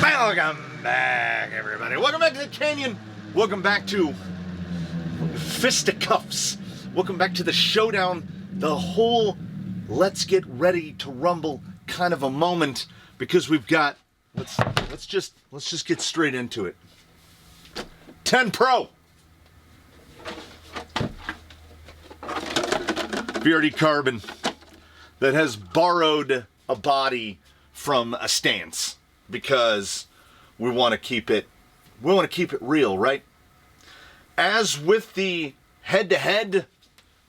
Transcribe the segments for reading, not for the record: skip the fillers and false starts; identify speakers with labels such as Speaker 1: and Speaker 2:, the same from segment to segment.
Speaker 1: Welcome back, everybody. Welcome back to the Canyon. Welcome back to Fisticuffs. Welcome back to the showdown. The whole let's get ready to rumble kind of a moment, because we've got let's just get straight into it. 10 Pro. VRD carbon that has borrowed a body from a stance, because we want to keep it real, right? As with the head-to-head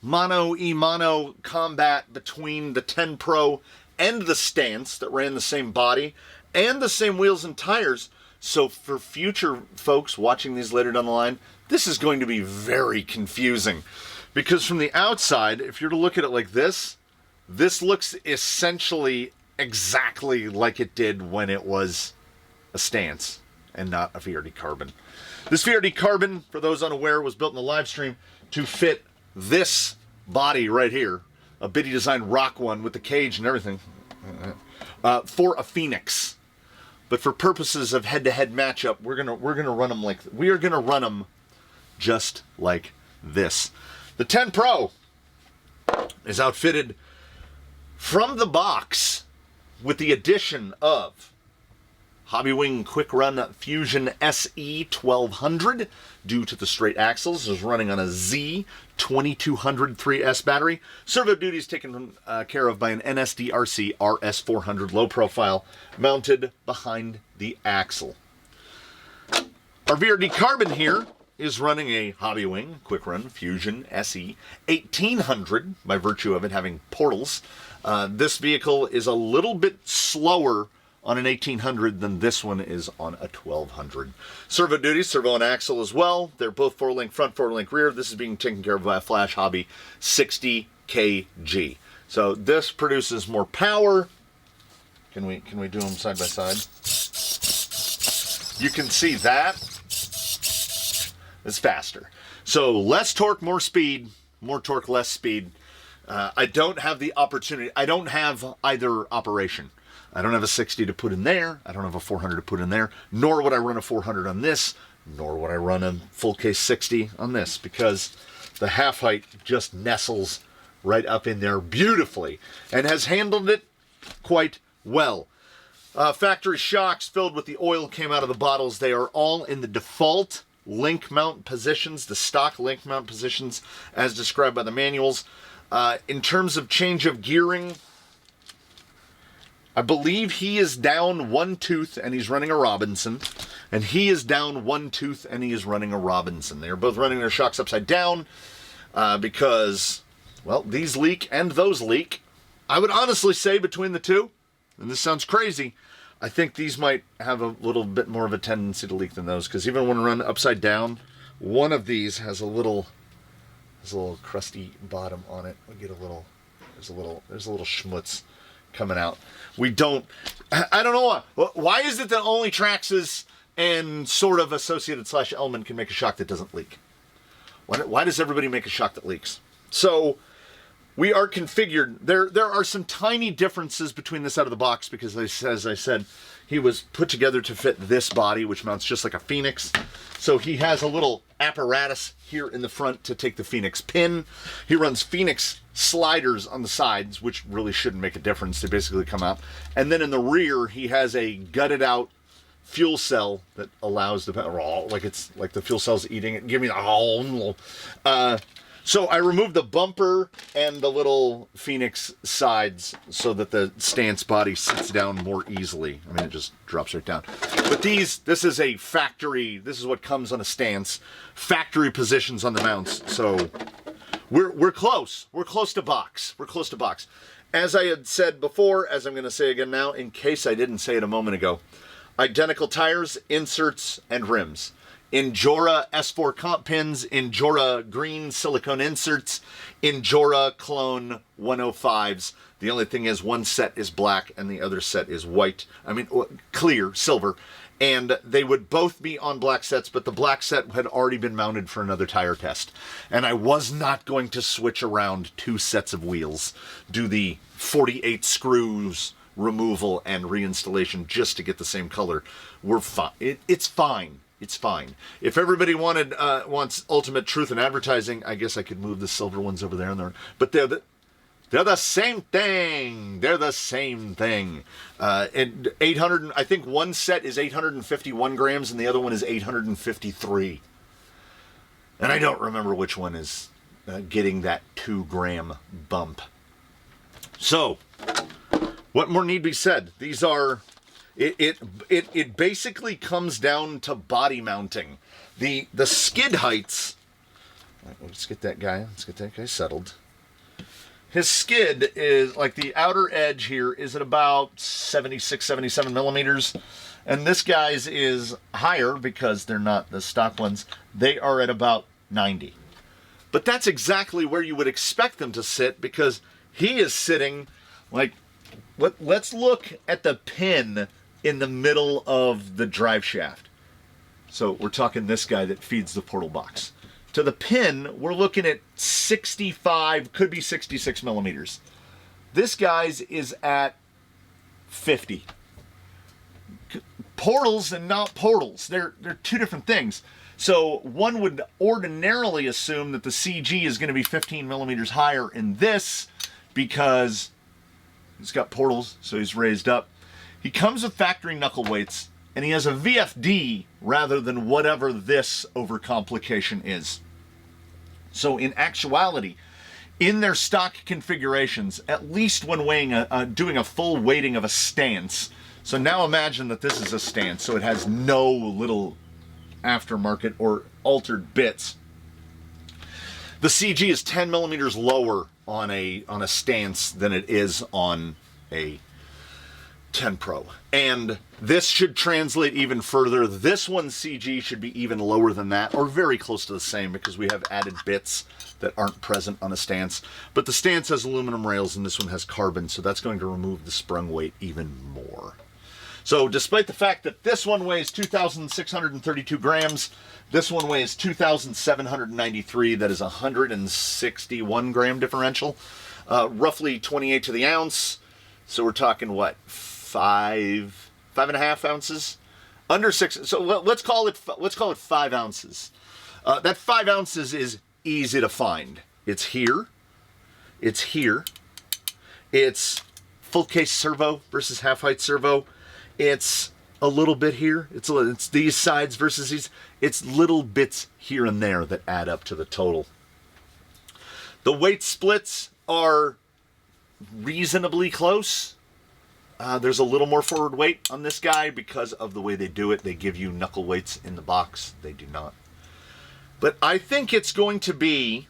Speaker 1: mono-e-mono combat between the 10 Pro and the stance that ran the same body and the same wheels and tires, so for future folks watching these later down the line, this is going to be very confusing, because from the outside, if you're to look at it like this looks essentially exactly like it did when it was a stance and not a VRD carbon. This VRD carbon, for those unaware, was built in the live stream to fit this body right here, a Biddy Design Rock one with the cage and everything, for a Phoenix. But for purposes of head-to-head matchup, we're gonna run them just like this. The 10 Pro is outfitted from the box with the addition of Hobbywing Quick Run Fusion SE 1200 due to the straight axles. Is running on a Z2200 3S battery. Servo duty is taken care of by an NSDRC RS400 low profile mounted behind the axle. Our VRD carbon here is running a Hobbywing Quick Run Fusion SE 1800 by virtue of it having portals. This vehicle is a little bit slower on an 1800 than this one is on a 1200. Servo duty, servo and axle as well. They're both 4-link front, 4-link rear. This is being taken care of by a Flash Hobby 60 kg. So this produces more power. Can we do them side by side? You can see that. It's faster. So less torque, more speed. More torque, less speed. I don't have the opportunity. I don't have either operation. I don't have a 60 to put in there. I don't have a 400 to put in there. Nor would I run a 400 on this. Nor would I run a full case 60 on this, because the half height just nestles right up in there beautifully and has handled it quite well. Factory shocks filled with the oil came out of the bottles. They are all in the default link mount positions, the stock link mount positions as described by the manuals. In terms of change of gearing, I believe he is down one tooth and he's running a Robinson, and he is down one tooth and he is running a Robinson. They are both running their shocks upside down because, well, these leak and those leak. I would honestly say between the two, and this sounds crazy, I think these might have a little bit more of a tendency to leak than those, because even when run upside down, one of these has a little crusty bottom on it. We get there's a little schmutz coming out. I don't know why is it that only Traxxas and sort of associated / element can make a shock that doesn't leak? Why does everybody make a shock that leaks? So we are configured. There are some tiny differences between this out of the box, because as I said, he was put together to fit this body, which mounts just like a Phoenix. So he has a little apparatus here in the front to take the Phoenix pin. He runs Phoenix sliders on the sides, which really shouldn't make a difference. They basically come out. And then in the rear, he has a gutted out fuel cell that allows the, like it's like the fuel cell's eating it. Give me the, so I removed the bumper and the little Phoenix sides so that the stance body sits down more easily. I mean, it just drops right down. But this is a factory, this is what comes on a stance, factory positions on the mounts. So we're close. We're close to box. We're close to box. As I had said before, as I'm going to say again now, in case I didn't say it a moment ago, identical tires, inserts, and rims. Injora S4 comp pins, Injora green silicone inserts, Injora clone 105s. The only thing is one set is black and the other set is white. I mean, clear, silver. And they would both be on black sets, but the black set had already been mounted for another tire test. And I was not going to switch around two sets of wheels, do the 48 screws removal and reinstallation just to get the same color, we're fine. It's fine. It's fine. If everybody wants ultimate truth in advertising, I guess I could move the silver ones over there. But they're the same thing. They're the same thing. And 800, I think one set is 851 grams and the other one is 853. And I don't remember which one is getting that 2 gram bump. So, what more need be said? These are, it basically comes down to body mounting. The skid heights, let's get that guy settled. His skid is, like the outer edge here is at about 76, 77 millimeters. And this guy's is higher because they're not the stock ones. They are at about 90. But that's exactly where you would expect them to sit because he is sitting like, let's look at the pin in the middle of the drive shaft. So we're talking this guy that feeds the portal box. To the pin, we're looking at 65, could be 66 millimeters. This guy's is at 50. Portals and not portals, they're two different things. So one would ordinarily assume that the CG is going to be 15 millimeters higher in this because he's got portals, so he's raised up. He comes with factory knuckle weights, and he has a VFD rather than whatever this overcomplication is. So in actuality, in their stock configurations, at least when weighing doing a full weighting of a stance, so now imagine that this is a stance, so it has no little aftermarket or altered bits. The CG is 10 millimeters lower on a stance than it is on a 10 Pro. And this should translate even further. This one's CG should be even lower than that, or very close to the same, because we have added bits that aren't present on a stance. But the stance has aluminum rails and this one has carbon, so that's going to remove the sprung weight even more. So despite the fact that this one weighs 2,632 grams, this one weighs 2,793, that is a 161 gram differential, roughly 28 to the ounce. So we're talking what, 5.5 ounces, under 6. So let's call it 5 ounces. That 5 ounces is easy to find. It's here. It's here. It's full case servo versus half height servo. It's a little bit here. It's these sides versus these. It's little bits here and there that add up to the total. The weight splits are reasonably close. There's a little more forward weight on this guy because of the way they do it. They give you knuckle weights in the box. They do not. But I think it's going to be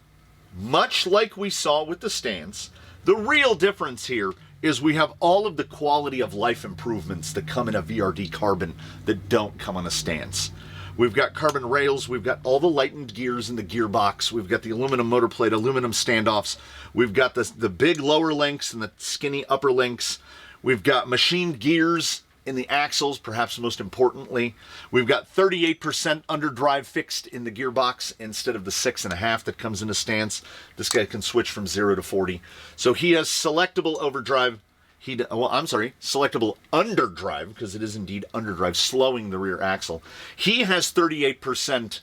Speaker 1: much like we saw with the stance. The real difference here is we have all of the quality of life improvements that come in a VRD carbon that don't come on a stance. We've got carbon rails, we've got all the lightened gears in the gearbox, we've got the aluminum motor plate, aluminum standoffs, we've got the big lower links and the skinny upper links, we've got machined gears in the axles, perhaps most importantly. We've got 38% underdrive fixed in the gearbox instead of the 6.5 that comes in a stance. This guy can switch from 0 to 40. So he has selectable overdrive. Selectable underdrive, because it is indeed underdrive, slowing the rear axle. He has 38%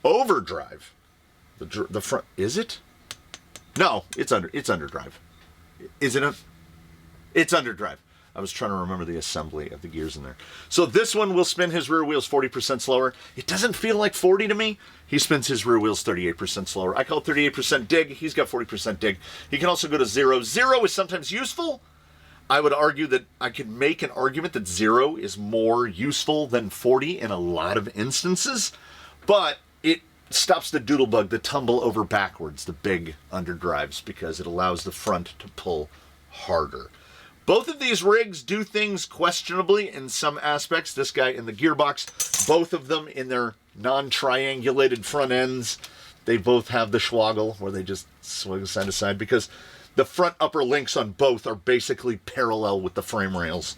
Speaker 1: overdrive. The front, is it? No, it's underdrive. Is it it's underdrive. I was trying to remember the assembly of the gears in there. So this one will spin his rear wheels 40% slower. It doesn't feel like 40 to me. He spins his rear wheels 38% slower. I call it 38% dig. He's got 40% dig. He can also go to 0. 0 is sometimes useful. I would argue that I could make an argument that 0 is more useful than 40 in a lot of instances, but it stops the doodlebug, the tumble over backwards, the big underdrives, because it allows the front to pull harder. Both of these rigs do things questionably in some aspects. This guy in the gearbox, both of them in their non-triangulated front ends, they both have the schwaggle where they just swing side to side, because the front upper links on both are basically parallel with the frame rails.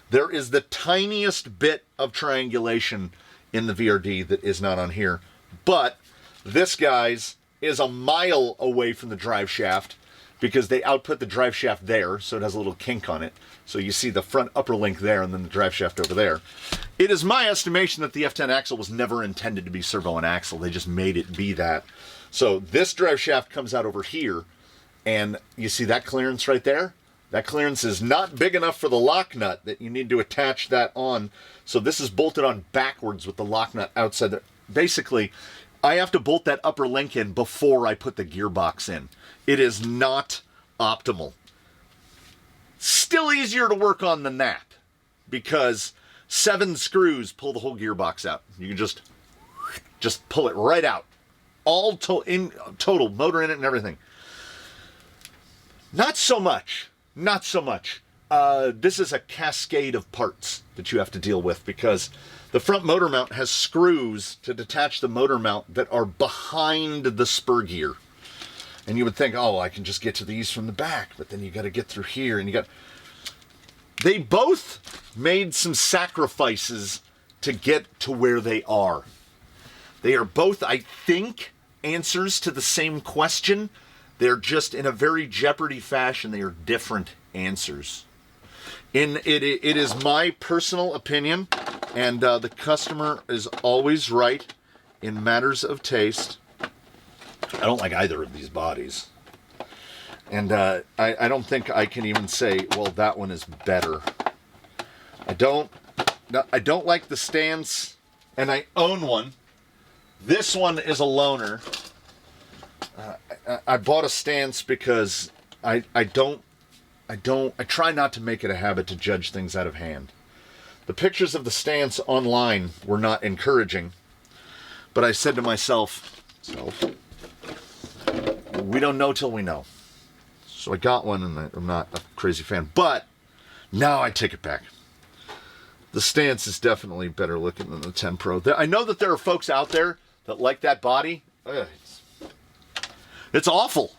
Speaker 1: There is the tiniest bit of triangulation in the VRD that is not on here, but this guy's is a mile away from the drive shaft. because they output the drive shaft there, so it has a little kink on it. So you see the front upper link there and then the drive shaft over there. It is my estimation that the F10 axle was never intended to be servo and axle. They just made it be that. So this drive shaft comes out over here, and you see that clearance right there? That clearance is not big enough for the lock nut that you need to attach that on. So this is bolted on backwards with the lock nut outside there. Basically, I have to bolt that upper link in before I put the gearbox in. It is not optimal. Still easier to work on than that, because 7 screws pull the whole gearbox out. You can just pull it right out. All in total, motor in it and everything. Not so much. Not so much. This is a cascade of parts that you have to deal with, because the front motor mount has screws to detach the motor mount that are behind the spur gear. And you would think, oh, I can just get to these from the back, but then you got to get through here, and they both made some sacrifices to get to where they are. They are both, I think, answers to the same question. They're just, in a very Jeopardy fashion, they are different answers. It is my personal opinion, and the customer is always right in matters of taste. I don't like either of these bodies. And I don't think I can even say, well, that one is better. I don't like the stance, and I own one. This one is a loaner. I bought a stance because I try not to make it a habit to judge things out of hand. The pictures of the stance online were not encouraging, but I said to myself, we don't know till we know. So I got one, and I'm not a crazy fan, but now I take it back. The stance is definitely better looking than the 10 Pro. I know that there are folks out there that like that body. It's awful.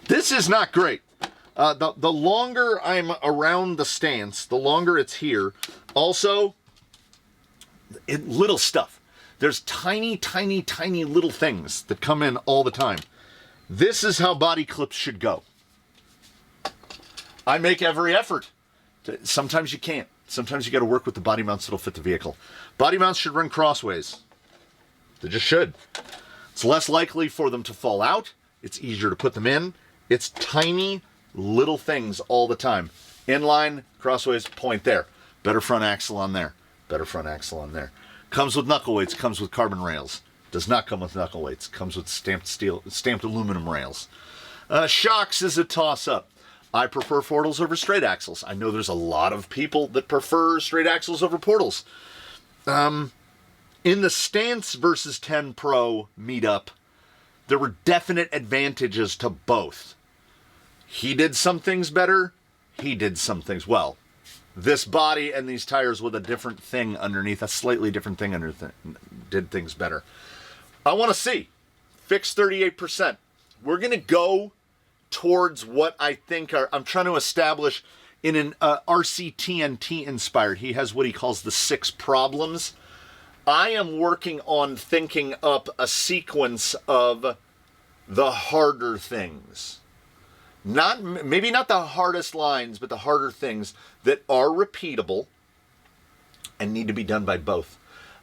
Speaker 1: This is not great. The longer I'm around the stance, the longer it's here. Also, little stuff. There's tiny, tiny, tiny little things that come in all the time. This is how body clips should go. I make every effort. Sometimes you can't. Sometimes you got to work with the body mounts that'll fit the vehicle. Body mounts should run crossways. They just should. It's less likely for them to fall out. It's easier to put them in. It's tiny little things all the time. Inline, crossways, point there. Better front axle on there. Better front axle on there. Comes with knuckle weights, comes with carbon rails. Does not come with knuckle weights. Comes with stamped aluminum rails. Shocks is a toss-up. I prefer portals over straight axles. I know there's a lot of people that prefer straight axles over portals. In the stance versus 10 Pro meetup, there were definite advantages to both. He did some things better. He did some things well. This body and these tires with a different thing underneath, a slightly different thing underneath, did things better. I want to see. Fix 38%. We're going to go towards what I think I'm trying to establish in an RCTNT inspired. He has what he calls the 6 problems. I am working on thinking up a sequence of the harder things. Maybe not the hardest lines, but the harder things that are repeatable and need to be done by both.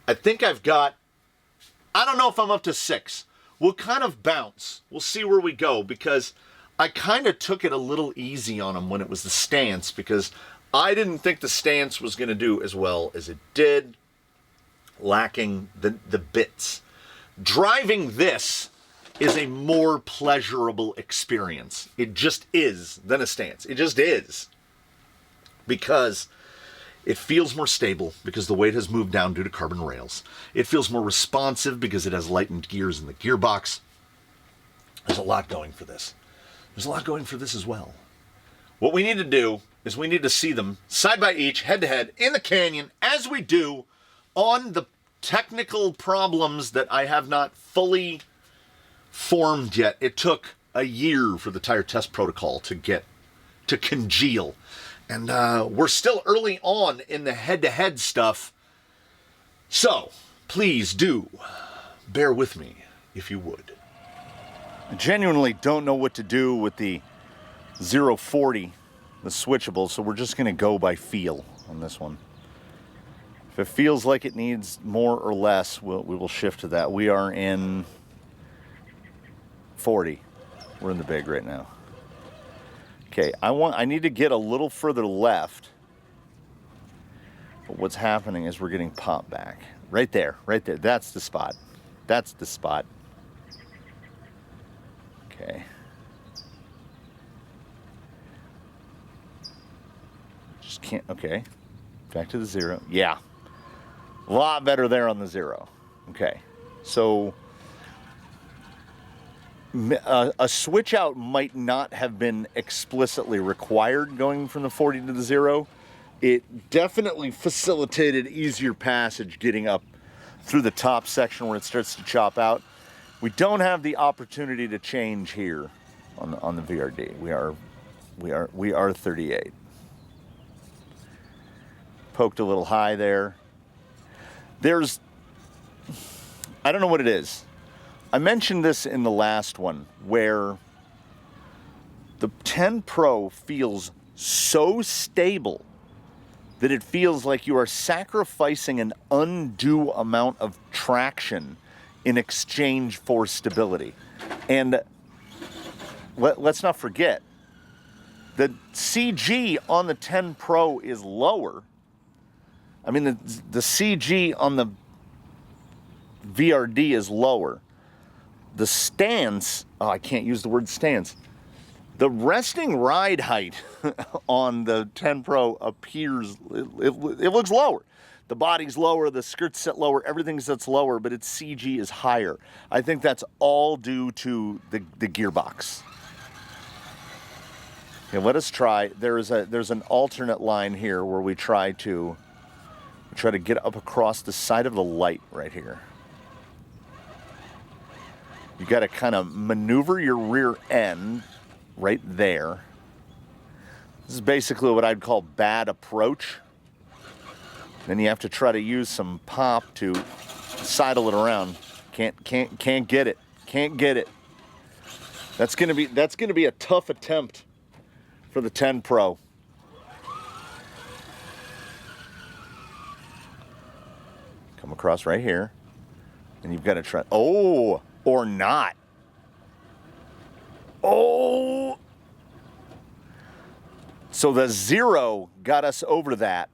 Speaker 1: I think I don't know if I'm up to 6. We'll kind of bounce. We'll see where we go, because I kind of took it a little easy on him when it was the stance, because I didn't think the stance was going to do as well as it did, lacking the bits. Driving this is a more pleasurable experience. It just is than a stance. It just is. Because it feels more stable because the weight has moved down due to carbon rails. It feels more responsive because it has lightened gears in the gearbox. There's a lot going for this. There's a lot going for this as well. What we need to do is we need to see them side by each, head to head, in the canyon, as we do on the technical problems that I have not fully formed yet. It took a year for the tire test protocol to congeal. And we're still early on in the head-to-head stuff. So, please do bear with me, if you would. I genuinely don't know what to do with the 040, the switchable, so we're just going to go by feel on this one. If it feels like it needs more or less, we will shift to that. We are in 40. We're in the big right now. Okay, I need to get a little further left. But what's happening is we're getting popped back. Right there, right there. That's the spot. That's the spot. Okay. Just can't, okay. Back to the 0. Yeah. A lot better there on the 0. Okay. So a switch out might not have been explicitly required going from the 40 to the 0. It definitely facilitated easier passage getting up through the top section where it starts to chop out. We don't have the opportunity to change here on the VRD. We are 38. Poked a little high there. I don't know what it is. I mentioned this in the last one where the 10 Pro feels so stable that it feels like you are sacrificing an undue amount of traction in exchange for stability. And let's not forget, the CG on the 10 Pro is lower. I mean, the CG on the VRD is lower. The stance, oh, I can't use the word stance. The resting ride height on the 10 Pro appears, it looks lower. The body's lower, the skirt's set lower, everything sets lower, but its CG is higher. I think that's all due to the gearbox. Okay, let us try. There's an alternate line here where we try to get up across the side of the light right here. You got to kind of maneuver your rear end right there. This is basically what I'd call bad approach. Then you have to try to use some pop to sidle it around. Can't get it. Can't get it. That's gonna be a tough attempt for the 10 Pro. Come across right here, and you've got to try. Oh, or not. Oh. So the 0 got us over that.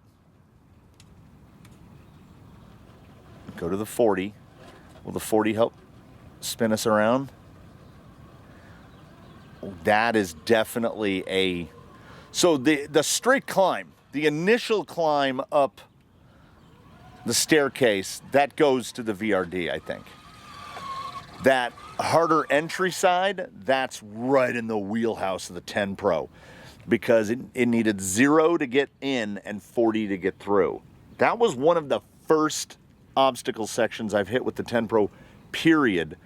Speaker 1: Go to the 40. Will the 40 help spin us around? That is definitely a... So the straight climb, the initial climb up the staircase, that goes to the VRD, I think. That harder entry side, that's right in the wheelhouse of the 10 Pro because it needed 0 to get in and 40 to get through. That was one of the first obstacle sections I've hit with the 10 Pro, period,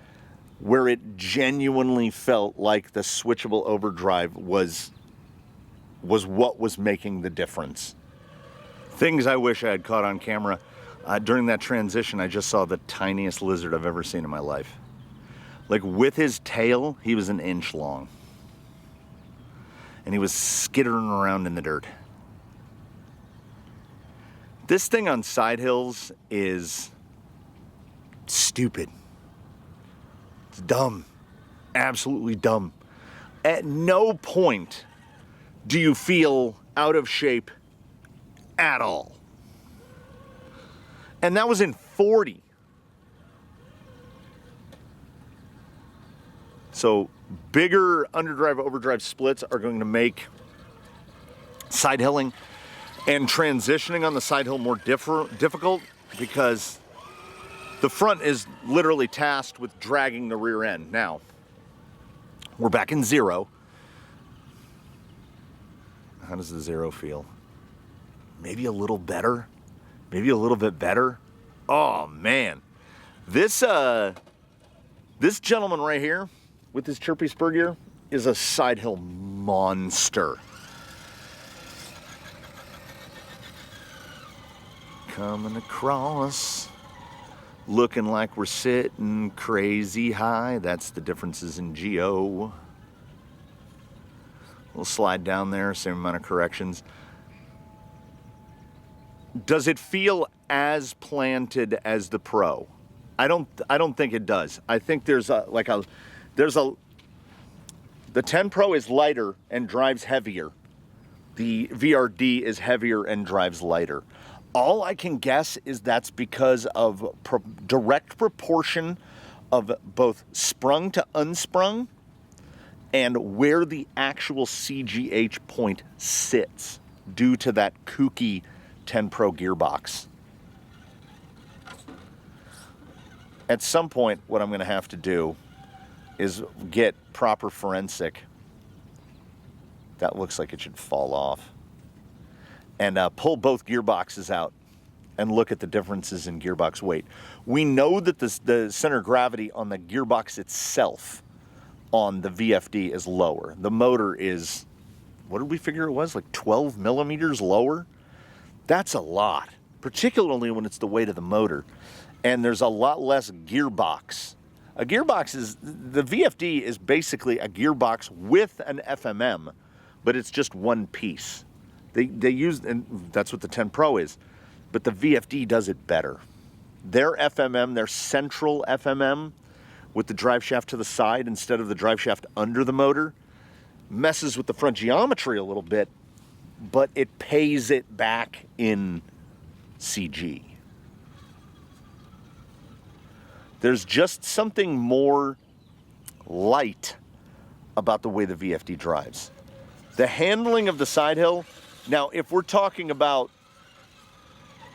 Speaker 1: where it genuinely felt like the switchable overdrive was what was making the difference. Things I wish I had caught on camera. During that transition, I just saw the tiniest lizard I've ever seen in my life. Like with his tail, he was an inch long. And he was skittering around in the dirt. This thing on side hills is stupid. It's dumb. Absolutely dumb. At no point do you feel out of shape at all. And that was in 40. So bigger underdrive overdrive splits are going to make side hilling and transitioning on the side hill more difficult because the front is literally tasked with dragging the rear end. Now, we're back in 0. How does the 0 feel? Maybe a little better. Maybe a little bit better. Oh man, this gentleman right here with his chirpy spur gear is a side hill monster. Coming across Looking like we're sitting crazy high. That's the differences in geo. We'll slide down there, same amount of corrections. Does it feel as planted as the Pro? I don't think it does. I think the 10 Pro is lighter and drives heavier. The VRD is heavier and drives lighter. All I can guess is that's because of direct proportion of both sprung to unsprung and where the actual CGH point sits due to that kooky 10 Pro gearbox. At some point, what I'm going to have to do is get proper forensic. That looks like it should fall off. And pull both gearboxes out and look at the differences in gearbox weight. We know that the center of gravity on the gearbox itself on the VFD is lower. The motor is, what did we figure it was, like 12 millimeters lower? That's a lot, particularly when it's the weight of the motor. And there's a lot less gearbox. A gearbox is, the VFD is basically a gearbox with an FMM, but it's just one piece. They use, and that's what the 10 Pro is, but the VFD does it better. Their FMM, their central FMM, with the drive shaft to the side instead of the drive shaft under the motor, messes with the front geometry a little bit, but it pays it back in CG. There's just something more light about the way the VFD drives. The handling of the side hill, now if we're talking about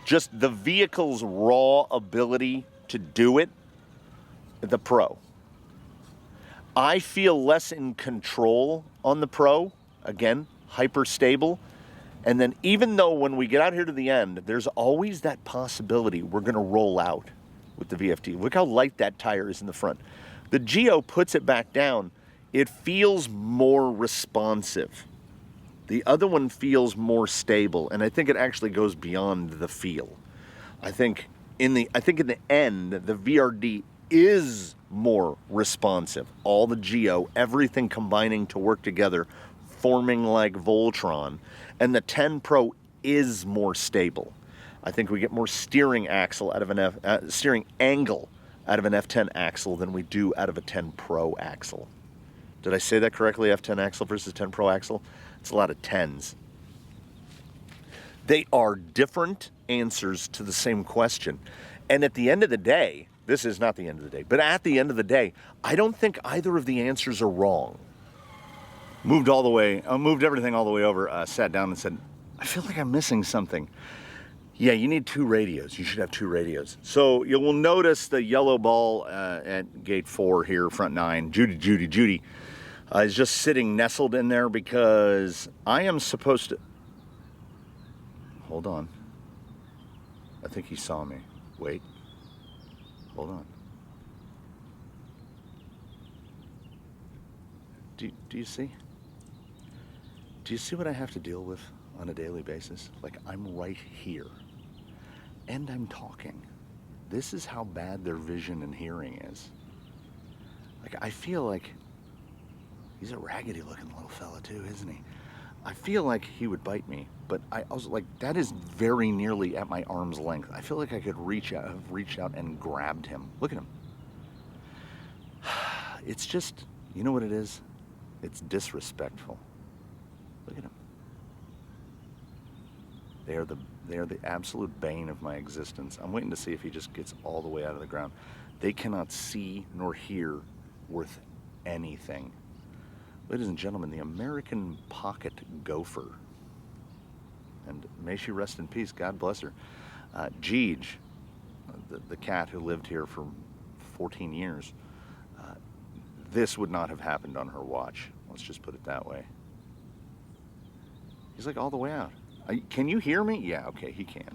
Speaker 1: just the vehicle's raw ability to do it, the Pro. I feel less in control on the Pro, again, hyper stable. And then even though when we get out here to the end, there's always that possibility we're gonna roll out with the VFD. Look how light that tire is in the front. The Geo puts it back down. It feels more responsive. The other one feels more stable, and I think it actually goes beyond the feel. I think in the end, the VRD is more responsive. All the Geo, everything combining to work together, forming like Voltron, and the 10 Pro is more stable. I think we get more steering axle out of an steering angle out of an F10 axle than we do out of a 10 Pro axle. Did I say that correctly? F10 axle versus 10 Pro axle? It's a lot of 10s. They are different answers to the same question. And at the end of the day, this is not the end of the day, but at the end of the day, I don't think either of the answers are wrong. Moved everything all the way over, sat down and said, I feel like I'm missing something. Yeah, you need 2 radios. You should have 2 radios. So you will notice the yellow ball at gate 4 here, front 9, Judy, is just sitting nestled in there because I am supposed to... Hold on. I think he saw me. Wait. Hold on. Do you see? Do you see what I have to deal with on a daily basis? Like, I'm right here. And I'm talking. This is how bad their vision and hearing is. Like, I feel like... He's a raggedy looking little fella too, isn't he? I feel like he would bite me, but I was like, that is very nearly at my arm's length. I feel like I could have reached out and grabbed him. Look at him. It's just, you know what it is? It's disrespectful. Look at him. They are the absolute bane of my existence. I'm waiting to see if he just gets all the way out of the ground. They cannot see nor hear worth anything. Ladies and gentlemen, the American pocket gopher. And may she rest in peace, God bless her. Jeej, the cat who lived here for 14 years, this would not have happened on her watch. Let's just put it that way. He's like all the way out. Can you hear me? Yeah, okay, he can.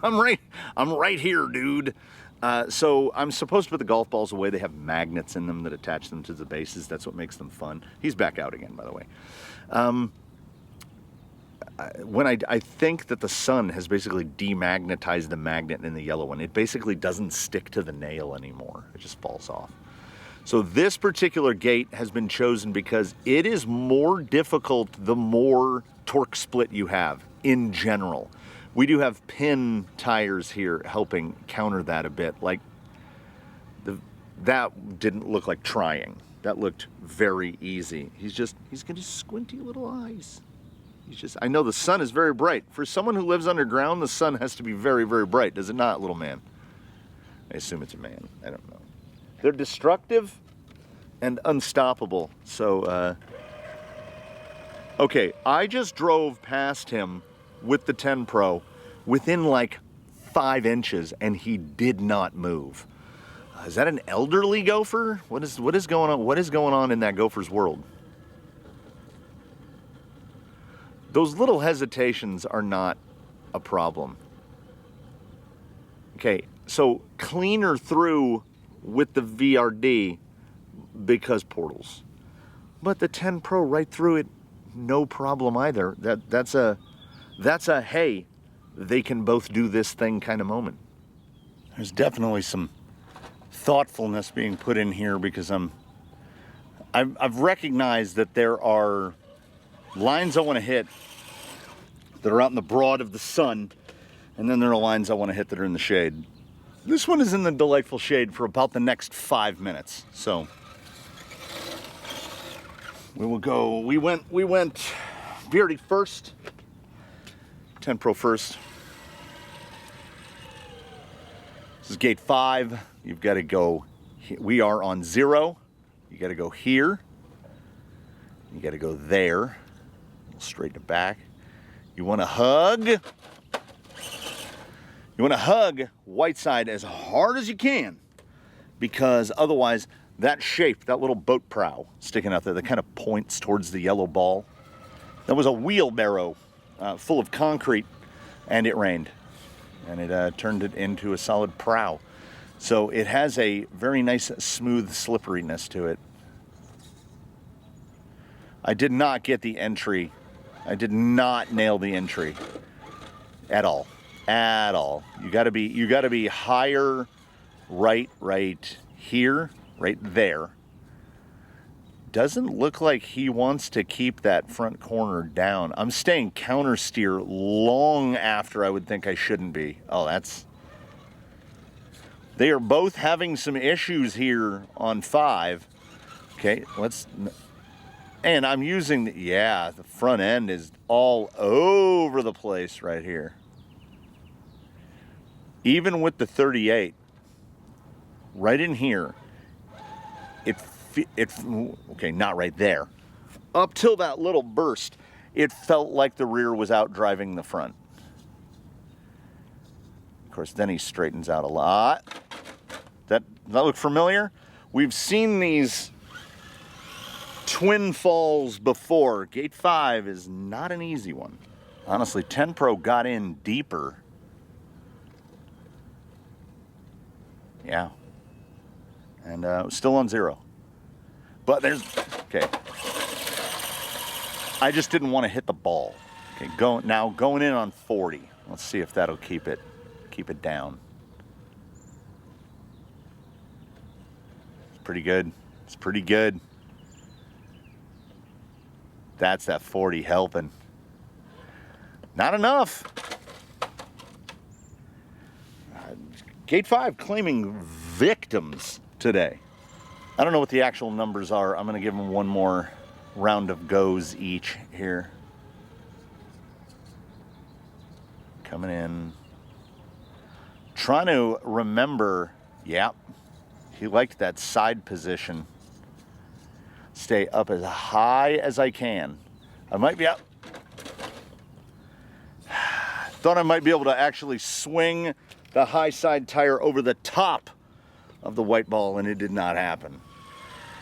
Speaker 1: I'm right here, dude. So I'm supposed to put the golf balls away. They have magnets in them that attach them to the bases. That's what makes them fun. He's back out again, by the way. I think that the sun has basically demagnetized the magnet in the yellow one. It basically doesn't stick to the nail anymore. It just falls off. So this particular gate has been chosen because it is more difficult the more torque split you have in general. We do have pin tires here helping counter that a bit. Like that didn't look like trying. That looked very easy. He's got his squinty little eyes. I know the sun is very bright. For someone who lives underground, the sun has to be very, very bright, does it not, little man? I assume it's a man. I don't know. They're destructive and unstoppable. So, okay, I just drove past him with the 10 Pro within like 5 inches, and he did not move. Is that an elderly gopher? What is going on? What is going on in that gopher's world? Those little hesitations are not a problem. Okay, so cleaner through with the VRD because portals. But the 10 Pro right through it, no problem either. That's a hey, they can both do this thing kind of moment. There's definitely some thoughtfulness being put in here because I've recognized that there are lines I want to hit that are out in the broad of the sun, and then there are lines I want to hit that are in the shade. This one is in the delightful shade for about the next 5 minutes. So we will go. We went VRD first, 10 Pro first. This is gate 5. You've got to go. We are on 0. You got to go here. You got to go there. Straighten it back. You want to hug. You want to hug white side as hard as you can, because otherwise that shape, that little boat prow sticking out there that kind of points towards the yellow ball, that was a wheelbarrow full of concrete, and it rained, and it turned it into a solid prow. So it has a very nice smooth slipperiness to it. I did not get the entry. I did not nail the entry at all. At all. You got to be higher, right here, right there. Doesn't look like he wants to keep that front corner down. I'm staying counter steer long after I would think I shouldn't be. Oh, they are both having some issues here on 5. Okay, and I'm using, the front end is all over the place right here. Even with the 38, right in here, okay, not right there. Up till that little burst, it felt like the rear was out driving the front. Of course, then he straightens out a lot. That look familiar? We've seen these twin falls before. Gate 5 is not an easy one. Honestly, 10 Pro got in deeper. Yeah. And still on 0. But okay. I just didn't want to hit the ball. Okay, going in on 40. Let's see if that'll keep it down. It's pretty good. It's pretty good. That's that 40 helping. Not enough. Gate 5 claiming victims today. I don't know what the actual numbers are. I'm going to give them one more round of goes each here. Coming in. Trying to remember, he liked that side position. Stay up as high as I can. I might be up. Thought I might be able to actually swing the high side tire over the top of the white ball, and it did not happen.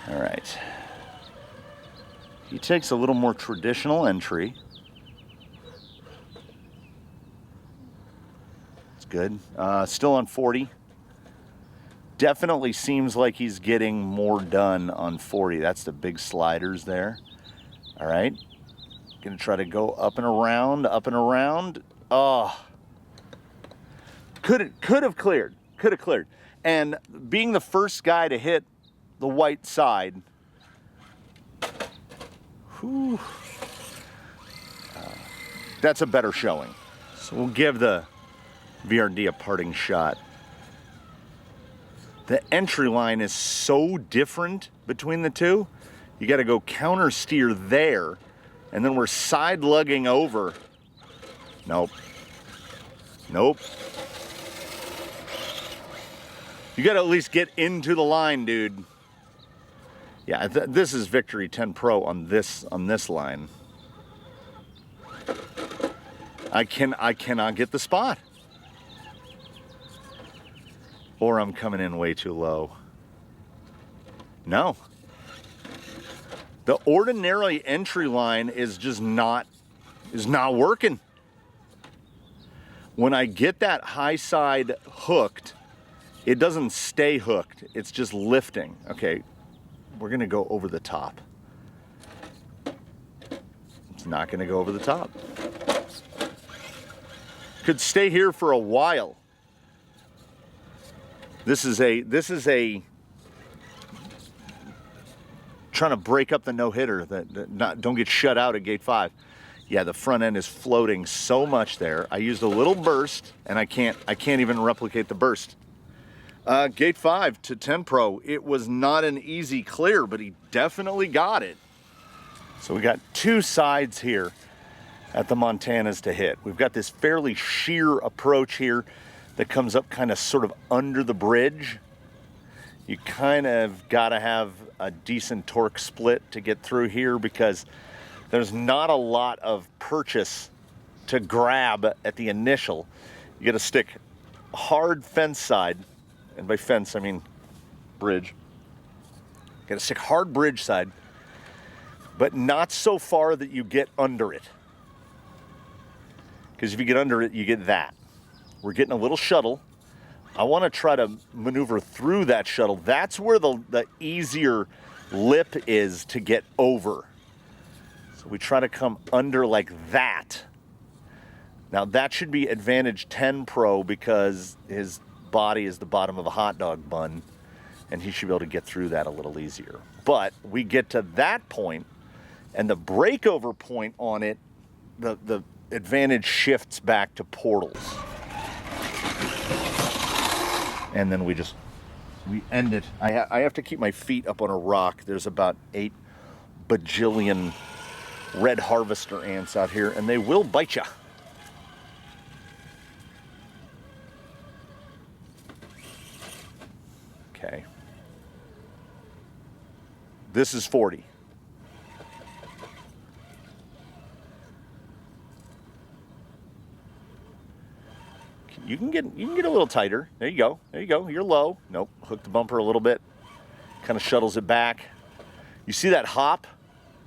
Speaker 1: All right. He takes a little more traditional entry. It's good. Still on 40. Definitely seems like he's getting more done on 40. That's the big sliders there. All right. Gonna try to go up and around, up and around. Oh, could have cleared, And being the first guy to hit the white side, whew, that's a better showing. So we'll give the VRD a parting shot. The entry line is so different between the two. You got to go counter steer there, and then we're side lugging over. Nope. Nope. You got to at least get into the line, dude. Yeah, this is Victory 10 Pro on this line. I cannot get the spot. Or I'm coming in way too low. No. The ordinary entry line is just not working. When I get that high side hooked, it doesn't stay hooked. It's just lifting. Okay, we're gonna go over the top. It's not gonna go over the top. Could stay here for a while. This is a trying to break up the no-hitter that don't get shut out at gate 5. Yeah, the front end is floating so much there. I used a little burst, and I can't even replicate the burst. Gate 5 to 10 Pro, it was not an easy clear, but he definitely got it. So we got two sides here at the Montanas to hit. We've got this fairly sheer approach here that comes up kind of sort of under the bridge. You kind of got to have a decent torque split to get through here because there's not a lot of purchase to grab at the initial. You got to stick hard fence side, and by fence I mean bridge. You got to stick hard bridge side, but not so far that you get under it. Because if you get under it, you get that. We're getting a little shuttle. I want to try to maneuver through that shuttle. That's where the easier lip is to get over. So we try to come under like that. Now that should be advantage 10 Pro because his body is the bottom of a hot dog bun and he should be able to get through that a little easier. But we get to that point and the breakover point on it, the advantage shifts back to portals. And then we end it. I have to keep my feet up on a rock. There's about 8 bajillion red harvester ants out here, and they will bite you. Okay. This is 40. You can get a little tighter. There you go. There you go. You're low. Nope. Hook the bumper a little bit. Kind of shuttles it back. You see that hop?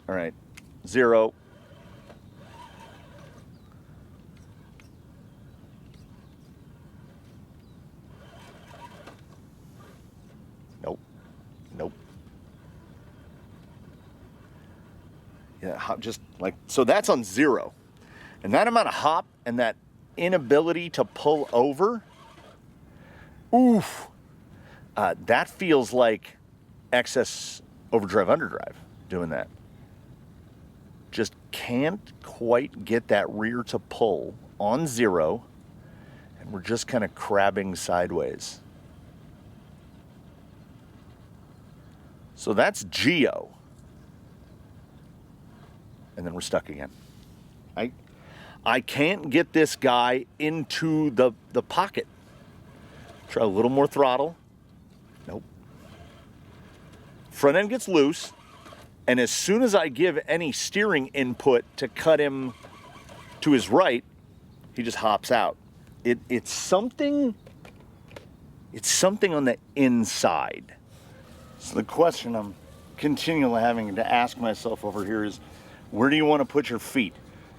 Speaker 1: All right. 0. Nope. Nope. Yeah, hop just like so. That's on 0, and that amount of hop and that inability to pull over, oof, that feels like excess overdrive underdrive doing that. Just can't quite get that rear to pull on 0, and we're just kind of crabbing sideways. So that's Geo, and then we're stuck again. I can't get this guy into the pocket. Try a little more throttle. Nope. Front end gets loose, and as soon as I give any steering input to cut him to his right, he just hops out. It's something on the inside. So the question I'm continually having to ask myself over here is, where do you want to put your feet?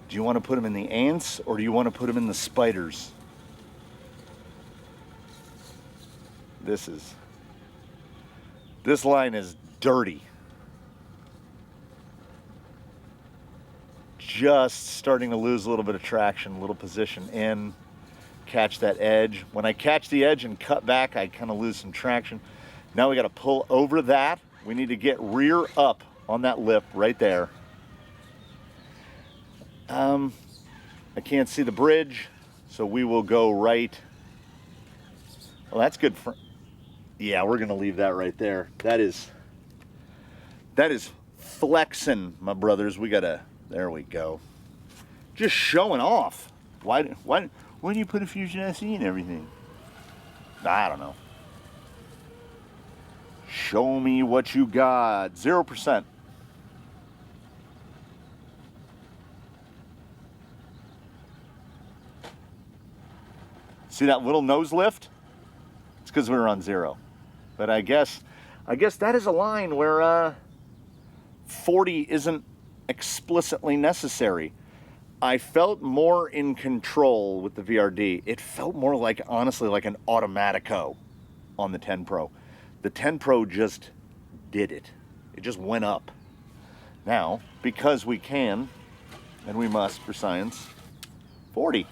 Speaker 1: Do you want to put them in the ants or do you want to put them in the spiders? This line is dirty.
Speaker 2: just starting to lose a little bit of traction, a little position in, catch that edge. When I catch the edge and cut back, I kind of lose some traction. Now we got to pull over that. We need to get rear up on that lip right there. I can't see the bridge, so we will go right. Well, that's good for, yeah, we're gonna leave that right there. That is flexing, my brothers. We gotta, there we go. Just showing off. Why do you put a Fusion SE in everything? I don't know. Show me what you got. 0%. See that little nose lift? It's because we were on 0. But I guess that is a line where 40 isn't explicitly necessary. I felt more in control with the VRD. It felt more like, honestly, like an automatico on the 10 Pro. The 10 Pro just did it. It just went up. Now, because we can, and we must for science, 40.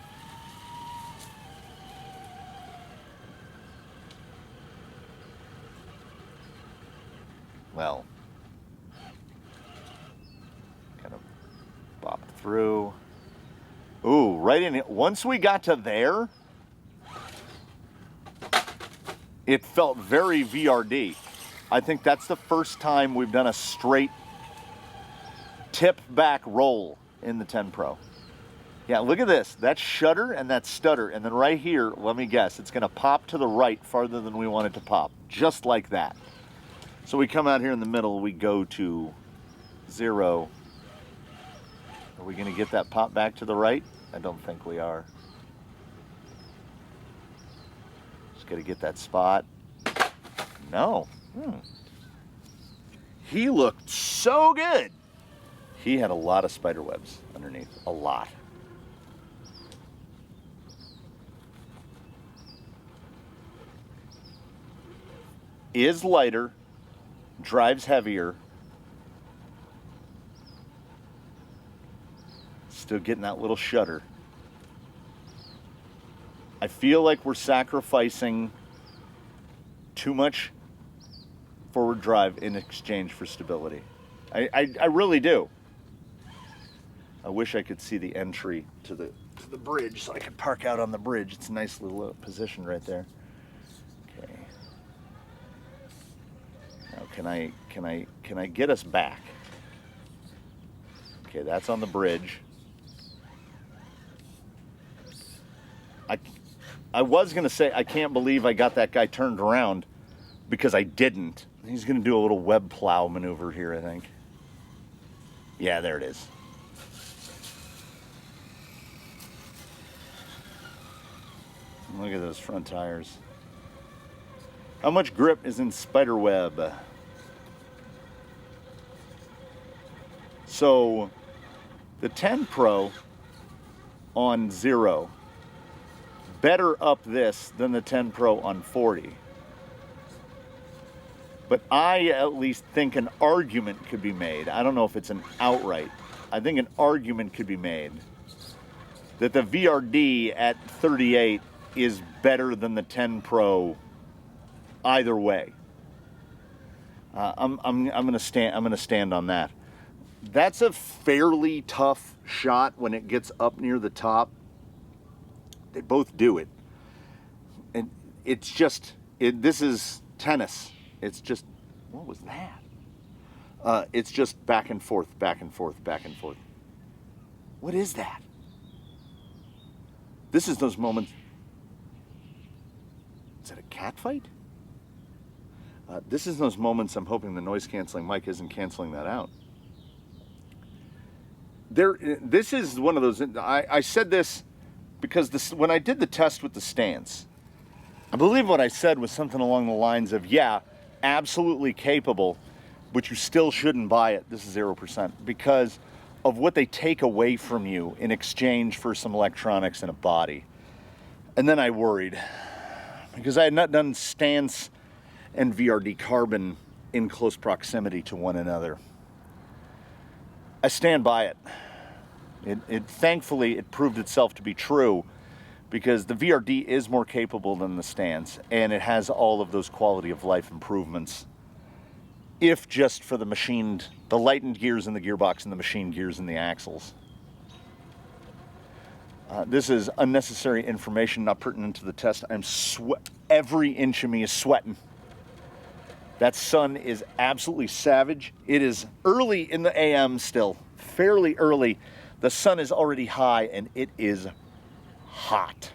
Speaker 2: Well, kind of bop through. Ooh, right in it. Once we got to there, it felt very VRD. I think that's the first time we've done a straight tip back roll in the 10 Pro. Yeah, look at this. That shutter and that stutter. And then right here, let me guess, it's going to pop to the right farther than we want it to pop. Just like that. So we come out here in the middle, we go to 0. Are we going to get that pop back to the right? I don't think we are. Just got to get that spot. No. He looked so good. He had a lot of spider webs underneath. A lot. Is lighter. Drives heavier. Still getting that little shudder. I feel like we're sacrificing too much forward drive in exchange for stability. I really do. I wish I could see the entry to the bridge so I could park out on the bridge. It's a nice little position right there. Okay. Now can I get us back? Okay, that's on the bridge. I was gonna say I can't believe I got that guy turned around because I didn't. He's gonna do a little web plow maneuver here, I think. Yeah, there it is. Look at those front tires. How much grip is in spider web? So the 10 Pro on 0, better up this than the 10 Pro on 40. But I at least think an argument could be made. I don't know if it's an outright. I think an argument could be made that the VRD at 38 is better than the 10 Pro either way. I'm gonna stand on that. That's a fairly tough shot when it gets up near the top. They both do it. And it's just, this is tennis. It's just, what was that? It's just back and forth, back and forth, back and forth. What is that? This is those moments. Is that a cat fight? This is those moments I'm hoping the noise canceling mic isn't canceling that out. This is one of those, I said this because when I did the test with the stance, I believe what I said was something along the lines of, yeah, absolutely capable, but you still shouldn't buy it. This is 0% because of what they take away from you in exchange for some electronics and a body. And then I worried because I had not done stance and VRD carbon in close proximity to one another. I stand by it. Thankfully, it proved itself to be true, because the VRD is more capable than the stance, and it has all of those quality of life improvements, if just for the lightened gears in the gearbox and the machined gears in the axles. This is unnecessary information, not pertinent to the test. Every inch of me is sweating. That sun is absolutely savage. It is early in the AM still, fairly early. The sun is already high and it is hot.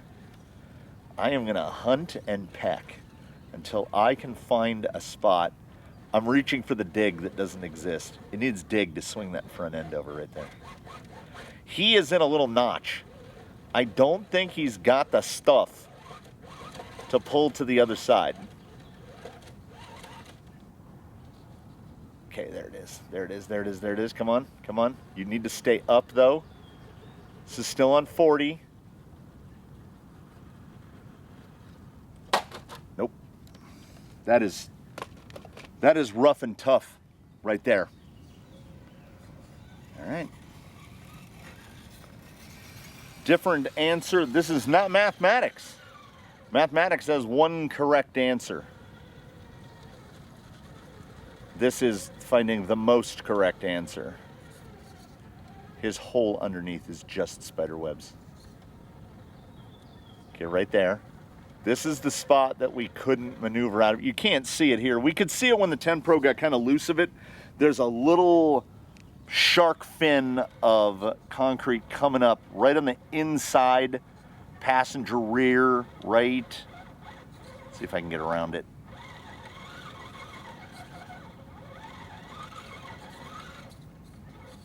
Speaker 2: I am gonna hunt and peck until I can find a spot. I'm reaching for the dig that doesn't exist. It needs dig to swing that front end over right there. He is in a little notch. I don't think he's got the stuff to pull to the other side. Okay, there it is. There it is, there it is, there it is. Come on, come on. You need to stay up though. This is still on 40. Nope. That is rough and tough right there. All right. Different answer. This is not mathematics. Mathematics has one correct answer. This is finding the most correct answer. His hole underneath is just spider webs. Okay, right there. This is the spot that we couldn't maneuver out of. You can't see it here. We could see it when the 10 Pro got kind of loose of it. There's a little shark fin of concrete coming up right on the inside passenger rear right. See if I can get around it.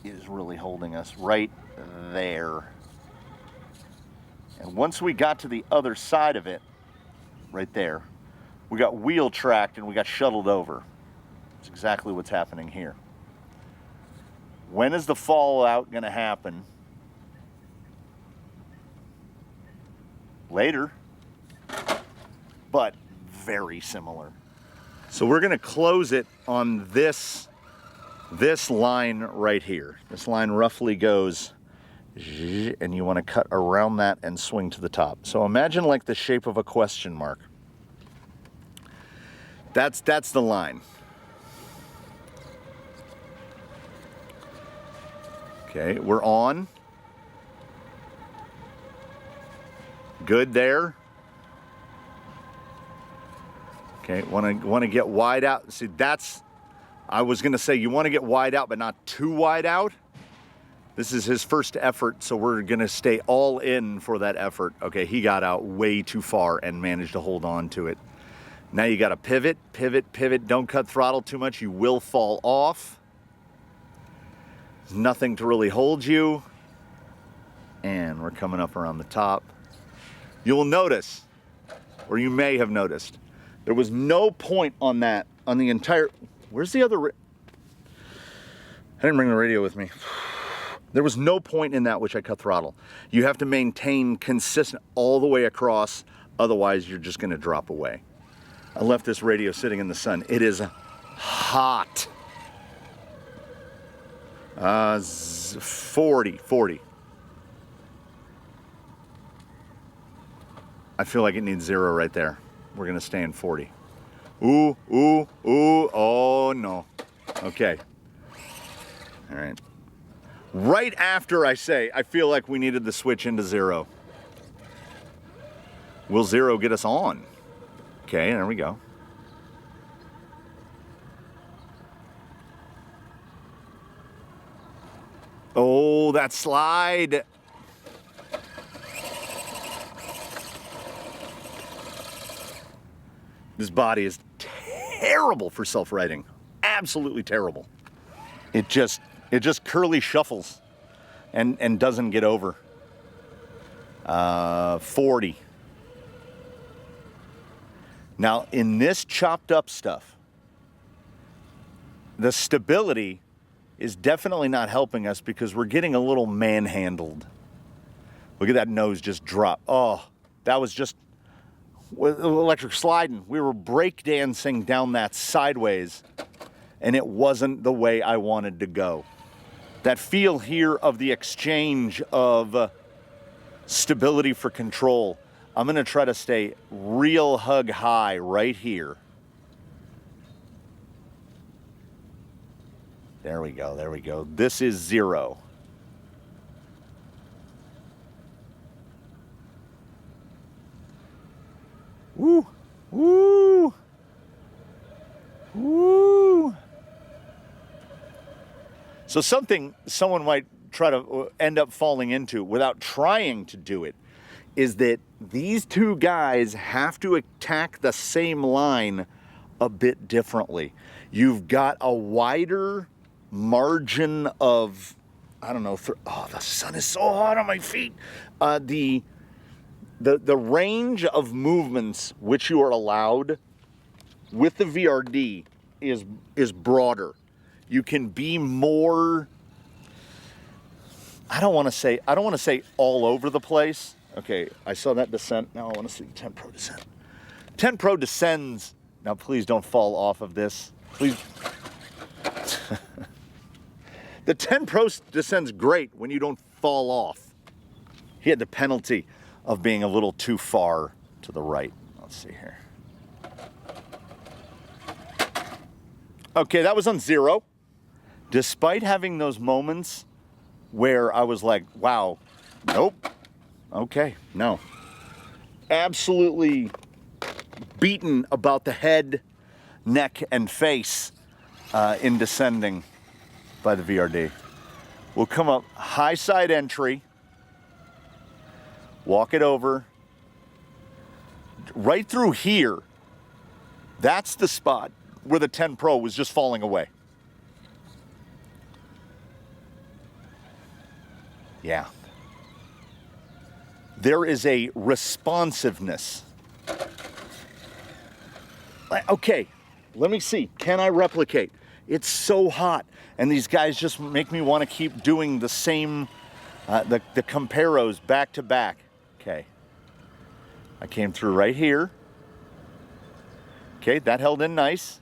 Speaker 2: It is really holding us right there. And once we got to the other side of it, right there, we got wheel tracked and we got shuttled over. That's exactly what's happening here. When is the fallout going to happen? Later, but very similar. So we're going to close it on this line right here. This line roughly goes, and you want to cut around that and swing to the top. So imagine like the shape of a question mark. That's the line. Okay, we're on. Good there. Okay, want to get wide out. See, I was going to say you want to get wide out, but not too wide out. This is his first effort, so we're going to stay all in for that effort. Okay, he got out way too far and managed to hold on to it. Now you got to pivot, pivot, pivot. Don't cut throttle too much. You will fall off. There's nothing to really hold you. And we're coming up around the top. You'll notice, or you may have noticed, there was no point on that, on the entire... Where's the other... I didn't bring the radio with me. There was no point in that which I cut throttle. You have to maintain consistent all the way across, otherwise you're just going to drop away. I left this radio sitting in the sun. It is hot. 40. I feel like it needs 0 right there. We're going to stay in 40. Ooh, ooh, ooh, oh no. Okay. All right. Right after I say, I feel like we needed to switch into 0. Will 0 get us on? Okay, there we go. Oh, that slide. This body is terrible for self-righting. Absolutely terrible. It just curly shuffles and doesn't get over. 40. Now, in this chopped up stuff, the stability is definitely not helping us because we're getting a little manhandled. Look at that nose just drop. Oh, that was just with electric sliding. We were breakdancing down that sideways, and it wasn't the way I wanted to go. that feel here of the exchange of stability for control. I'm going to try to stay real hug high right here. There we go, there we go. This is 0. Woo, woo, woo. So something someone might try to end up falling into without trying to do it is that these two guys have to attack the same line a bit differently. You've got a wider margin of, I don't know, oh, the sun is so hot on my feet. The range of movements which you are allowed with the VRD is broader. You can be more, I don't want to say all over the place. Okay, I saw that descent. Now I want to see the 10 Pro descent. 10 Pro descends. Now please don't fall off of this. Please. The 10 Pro descends great when you don't fall off. He had the penalty of being a little too far to the right. Let's see here. Okay, that was on 0. Despite having those moments where I was like, wow, nope, okay, no. Absolutely beaten about the head, neck, and face in descending by the VRD. We'll come up high side entry, walk it over, right through here. That's the spot where the 10 Pro was just falling away. Yeah. There is a responsiveness. Okay, let me see. Can I replicate? It's so hot, and these guys just make me want to keep doing the same, the comparos back to back. Okay. I came through right here. Okay, that held in nice.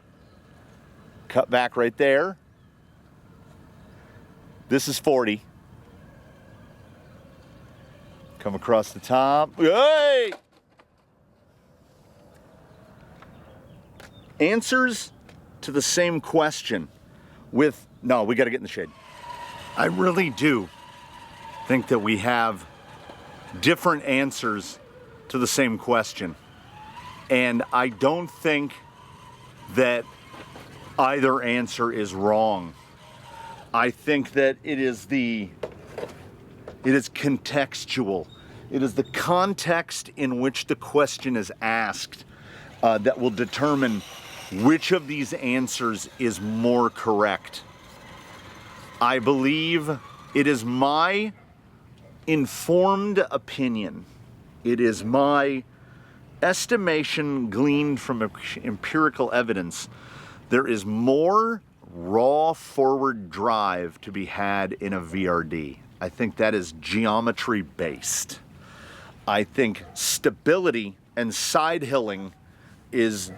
Speaker 2: Cut back right there. This is 40. Come across the top. Hey! Answers to the same question with, no, we got to get in the shade. I really do think that we have different answers to the same question. And I don't think that either answer is wrong. I think that it is contextual. It is the context in which the question is asked that will determine which of these answers is more correct. I believe it is my informed opinion. It is my estimation gleaned from empirical evidence. There is more raw forward drive to be had in a VRD. I think that is geometry based. I think stability and side hilling is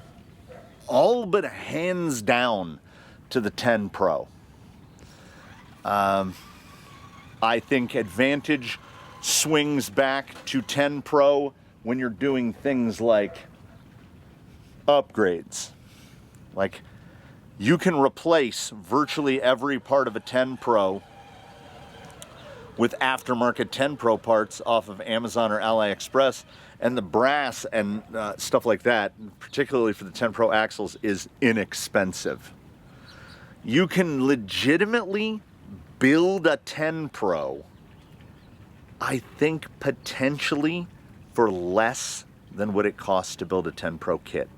Speaker 2: all but hands down to the 10 Pro. I think advantage swings back to 10 Pro when you're doing things like upgrades. Like, you can replace virtually every part of a 10 Pro with aftermarket 10 Pro parts off of Amazon or AliExpress, and the brass and stuff like that, particularly for the 10 Pro axles, is inexpensive. You can legitimately build a 10 Pro, I think potentially for less than what it costs to build a 10 Pro kit.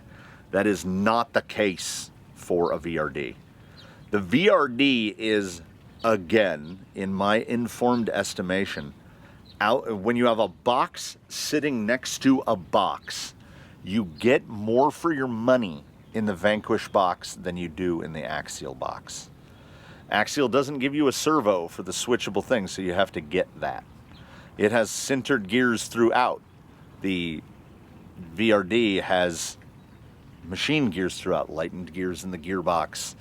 Speaker 2: That is not the case for a VRD. The VRD is, again, in my informed estimation, when you have a box sitting next to a box, you get more for your money in the Vanquish box than you do in the Axial box. Axial doesn't give you a servo for the switchable thing, so you have to get that. It has sintered gears throughout. The VRD has machine gears throughout, lightened gears in the gearbox,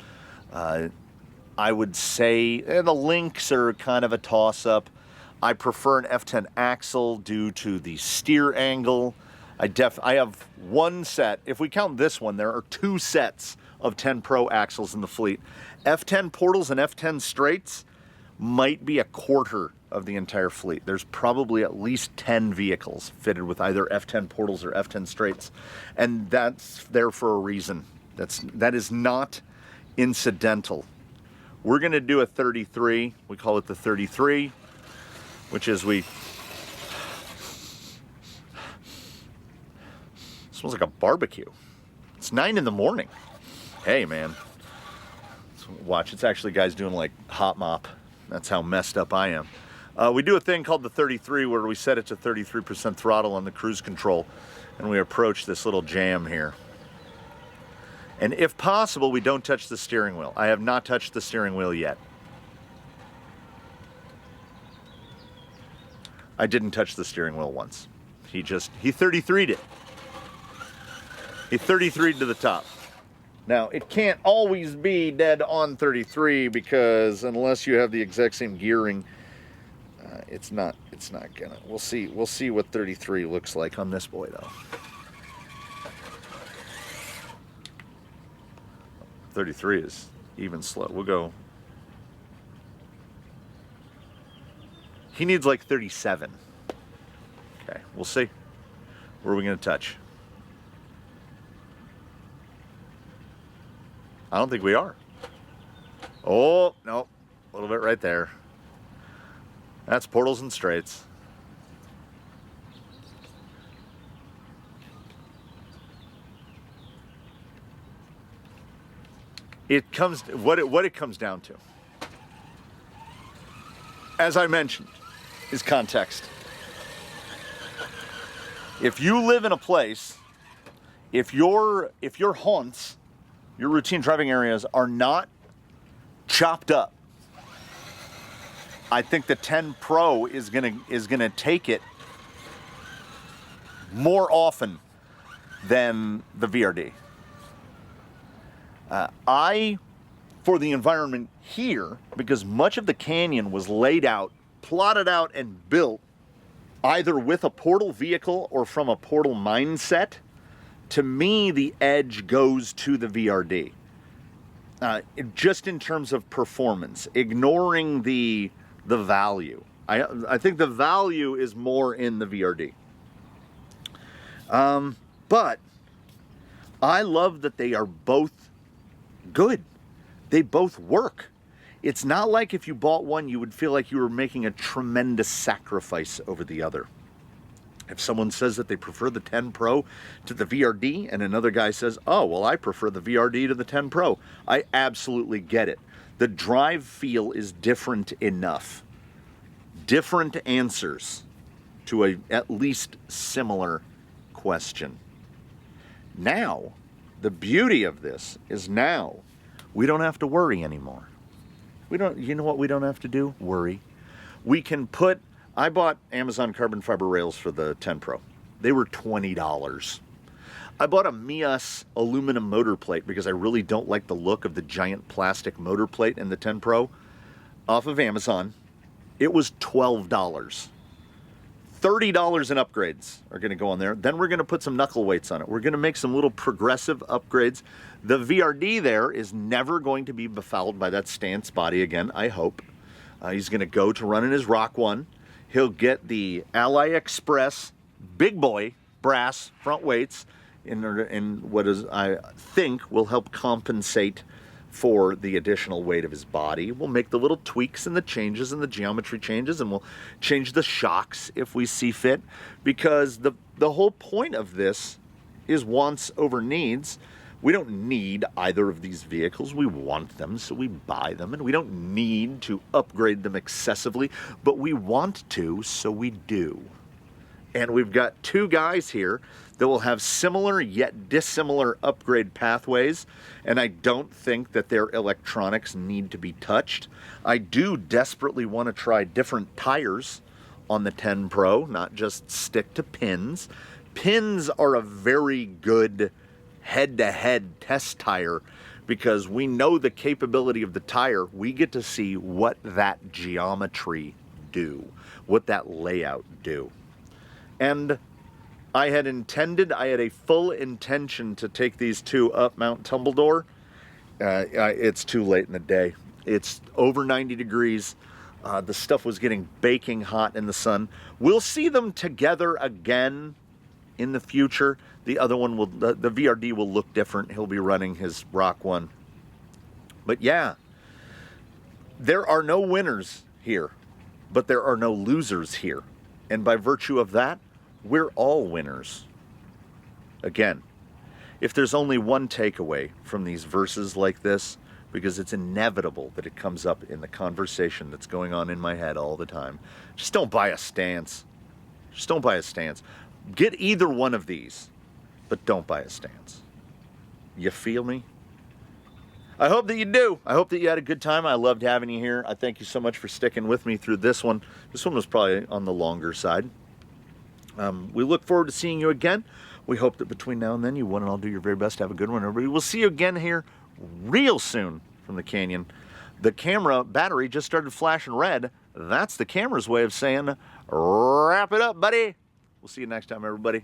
Speaker 2: I would say the links are kind of a toss-up. I prefer an F10 Axial due to the steer angle. I have one set. If we count this one, there are 2 sets of 10 Pro Axials in the fleet. F10 portals and F10 straights might be a quarter of the entire fleet. There's probably at least 10 vehicles fitted with either F10 portals or F10 straights, and that's there for a reason. That is not incidental. We're going to do a 33. We call it the 33, which is smells like a barbecue. It's 9 in the morning. Hey, man. Watch, it's actually guys doing like hot mop. That's how messed up I am. We do a thing called the 33 where we set it to 33% throttle on the cruise control, and we approach this little jam here. And if possible, we don't touch the steering wheel. I have not touched the steering wheel yet. I didn't touch the steering wheel once. He 33'd it. He 33'd to the top. Now, it can't always be dead on 33 because unless you have the exact same gearing, it's not gonna. We'll see what 33 looks like on this boy though. 33 is even slow. We'll go. He needs like 37. Okay, we'll see. Where are we gonna touch? I don't think we are. Oh, no. A little bit right there. That's portals and straights. What it comes down to, as I mentioned, is context. If you live in a place, if your haunts, your routine driving areas are not chopped up, I think the 10 Pro is gonna take it more often than the VRD. For the environment here, because much of the canyon was laid out, plotted out, and built either with a portal vehicle or from a portal mindset, to me, the edge goes to the VRD. Just in terms of performance, ignoring the value. I think the value is more in the VRD. But I love that they are both good. They both work. It's not like if you bought one, you would feel like you were making a tremendous sacrifice over the other. If someone says that they prefer the 10 Pro to the VRD, and another guy says, oh, well, I prefer the VRD to the 10 Pro, I absolutely get it. The drive feel is different enough. Different answers to a at least similar question. Now, the beauty of this is now we don't have to worry anymore. You know what we don't have to do? Worry. We can put, I bought Amazon carbon fiber rails for the 10 Pro. They were $20. I bought a Mias aluminum motor plate because I really don't like the look of the giant plastic motor plate in the 10 Pro off of Amazon. It was $12. $30 in upgrades are going to go on there. Then we're going to put some knuckle weights on it. We're going to make some little progressive upgrades. The VRD there is never going to be befouled by that stance body again, I hope. He's going to go to run in his Rock 1. He'll get the Ally Express big boy brass front weights in what is, I think, will help compensate for the additional weight of his body. We'll make the little tweaks and the changes and the geometry changes, and we'll change the shocks if we see fit, because the whole point of this is wants over needs. We don't need either of these vehicles. We want them, so we buy them, and we don't need to upgrade them excessively, but we want to, so we do. And we've got two guys here that will have similar yet dissimilar upgrade pathways, and I don't think that their electronics need to be touched. I do desperately want to try different tires on the 10 Pro, not just stick to pins. Pins are a very good head-to-head test tire
Speaker 1: because we know the capability of the tire. We get to see what that geometry do, what that layout do. And I had a full intention to take these two up Mount Tumbledore. It's too late in the day. It's over 90 degrees. The stuff was getting baking hot in the sun. We'll see them together again in the future. The other one will, the VRD will look different. He'll be running his rock one. But yeah, there are no winners here, but there are no losers here. And by virtue of that, we're all winners. Again, if there's only one takeaway from these verses like this, because it's inevitable that it comes up in the conversation that's going on in my head all the time, just don't buy a stance. Just don't buy a stance. Get either one of these, but don't buy a stance. You feel me? I hope that you do. I hope that you had a good time. I loved having you here. I thank you so much for sticking with me through this one. This one was probably on the longer side. We look forward to seeing you again. We hope that between now and then you one and all do your very best to have a good one, everybody. We'll see you again here real soon from the canyon. The camera battery just started flashing red. That's the camera's way of saying, wrap it up, buddy. We'll see you next time, everybody.